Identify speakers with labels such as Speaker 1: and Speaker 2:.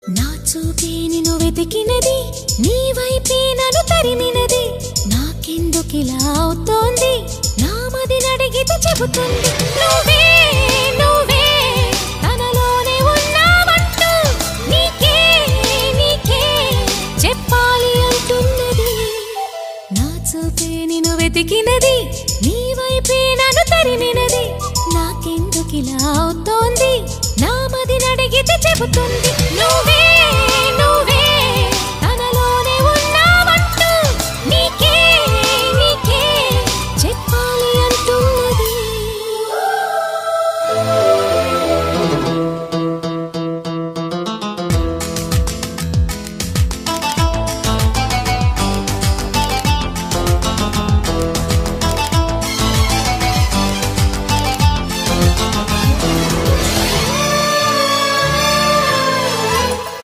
Speaker 1: నా చూపే నిన్ను వెతికినది నీ వైపే నన్ను తరిమినది నాకెందుకిలా అవుతోంది నా మదిని అడిగితే చెబుతుంది నువ్వే నువ్వే తనలోనే ఉన్నావంటూ నీకే నీకే చెప్పాలి అంటున్నది నా చూపే నిన్ను వెతికినది నీ వైపే నన్ను తరిమినది నాకెందుకిలా అవుతోంది నా మదిని అడిగితే చెబుతుంది నువ్వే